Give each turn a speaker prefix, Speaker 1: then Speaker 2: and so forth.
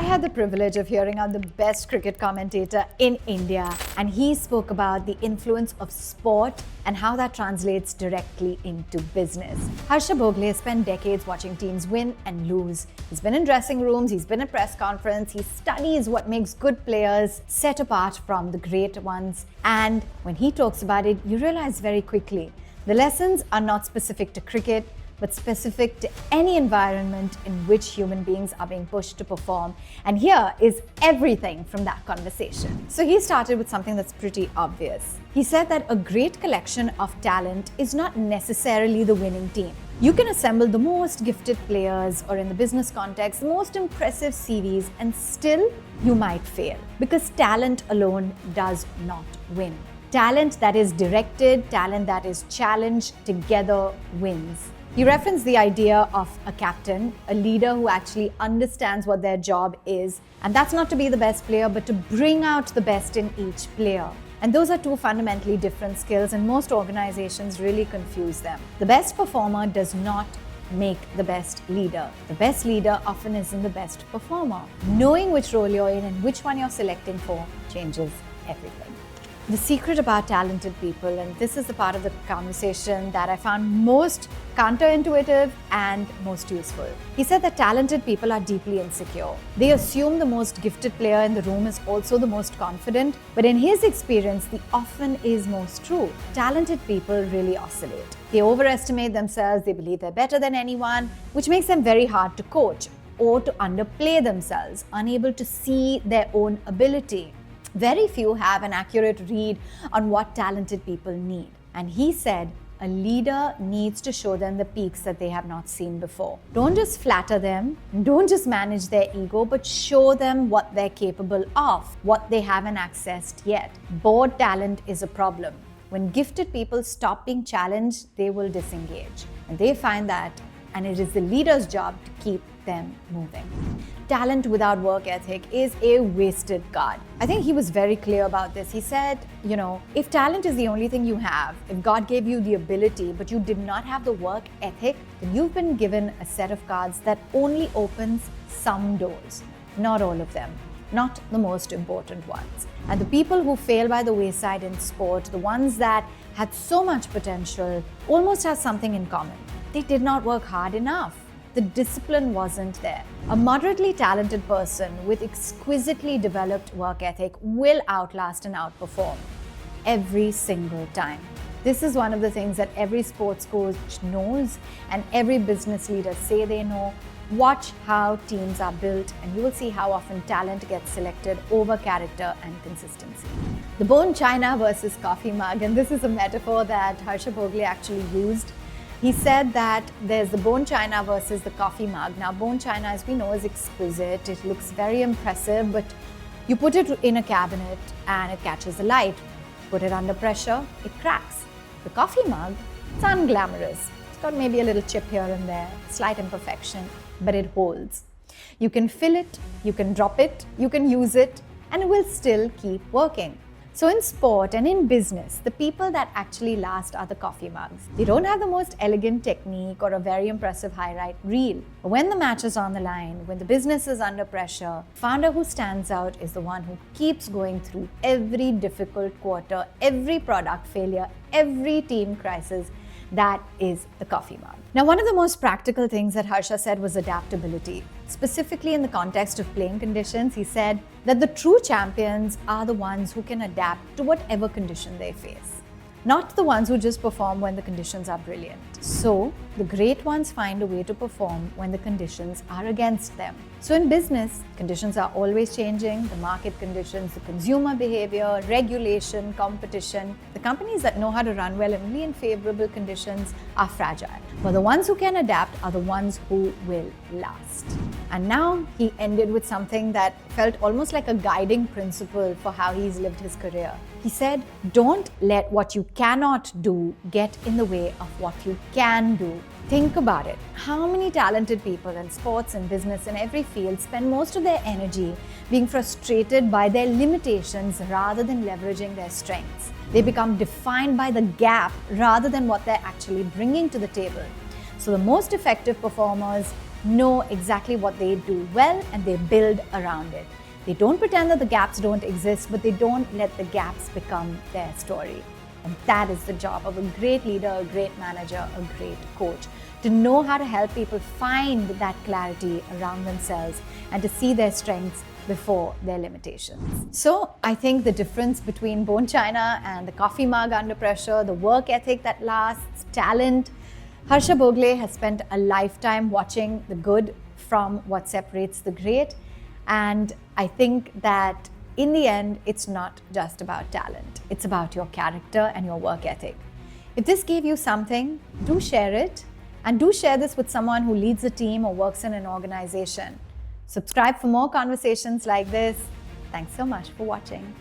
Speaker 1: I had the privilege of hearing out the best cricket commentator in India, and he spoke about the influence of sport and how that translates directly into business. Harsha Bhogle has spent decades watching teams win and lose. He's been in dressing rooms, he's been at press conference, he studies what makes good players set apart from the great ones. And when he talks about it, you realize very quickly the lessons are not specific to cricket, but specific to any environment in which human beings are being pushed to perform. And here is everything from that conversation. So he started with something that's pretty obvious. He said that a great collection of talent is not necessarily the winning team. You can assemble the most gifted players, or in the business context, the most impressive CVs, and still you might fail, because talent alone does not win. Talent that is directed, talent that is challenged together wins. He referenced the idea of a captain, a leader who actually understands what their job is. And that's not to be the best player, but to bring out the best in each player. And those are two fundamentally different skills, and most organizations really confuse them. The best performer does not make the best leader. The best leader often isn't the best performer. Knowing which role you're in and which one you're selecting for changes everything. The secret about talented people, and this is the part of the conversation that I found most counterintuitive and most useful. He said that talented people are deeply insecure. They assume the most gifted player in the room is also the most confident, but in his experience, the often is most true. Talented people really oscillate. They overestimate themselves, they believe they're better than anyone, which makes them very hard to coach, or to underplay themselves, unable to see their own ability. Very few have an accurate read on what talented people need. And he said, a leader needs to show them the peaks that they have not seen before. Don't just flatter them, don't just manage their ego, but show them what they're capable of, what they haven't accessed yet. Bored talent is a problem. When gifted people stop being challenged, they will disengage. And they find that, and it is the leader's job to keep them moving. Talent without work ethic is a wasted card. I think he was very clear about this. He said, if talent is the only thing you have, if God gave you the ability, but you did not have the work ethic, then you've been given a set of cards that only opens some doors, not all of them, not the most important ones. And the people who fail by the wayside in sport, the ones that had so much potential, almost have something in common. They did not work hard enough. The discipline wasn't there. A moderately talented person with exquisitely developed work ethic will outlast and outperform every single time. This is one of the things that every sports coach knows and every business leader say they know. Watch how teams are built, and you will see how often talent gets selected over character and consistency. The bone china versus coffee mug, and this is a metaphor that Harsha Bhogle actually used. He said that there's the bone china versus the coffee mug. Now, bone china, as we know, is exquisite. It looks very impressive, but you put it in a cabinet and it catches the light. Put it under pressure, it cracks. The coffee mug, it's unglamorous. It's got maybe a little chip here and there, slight imperfection, but it holds. You can fill it, you can drop it, you can use it, and it will still keep working. So in sport and in business, the people that actually last are the coffee mugs. They don't have the most elegant technique or a very impressive highlight reel. But when the match is on the line, when the business is under pressure, the founder who stands out is the one who keeps going through every difficult quarter, every product failure, every team crisis. That is the coffee mug. Now, one of the most practical things that Harsha said was adaptability. Specifically in the context of playing conditions, he said that the true champions are the ones who can adapt to whatever condition they face, not the ones who just perform when the conditions are brilliant. So, the great ones find a way to perform when the conditions are against them. So in business, conditions are always changing, the market conditions, the consumer behavior, regulation, competition. The companies that know how to run well only in favorable conditions are fragile. But the ones who can adapt are the ones who will last. And now he ended with something that felt almost like a guiding principle for how he's lived his career. He said, don't let what you cannot do get in the way of what you can do. Think about it. How many talented people in sports and business in every field spend most of their energy being frustrated by their limitations rather than leveraging their strengths? They become defined by the gap rather than what they're actually bringing to the table. So the most effective performers know exactly what they do well and they build around it. They don't pretend that the gaps don't exist, but they don't let the gaps become their story. And that is the job of a great leader, a great manager, a great coach, to know how to help people find that clarity around themselves and to see their strengths before their limitations. So I think the difference between bone china and the coffee mug under pressure, the work ethic that lasts, talent, Harsha Bhogle has spent a lifetime watching the good from what separates the great. And I think that in the end, it's not just about talent. It's about your character and your work ethic. If this gave you something, do share it. And do share this with someone who leads a team or works in an organization. Subscribe for more conversations like this. Thanks so much for watching.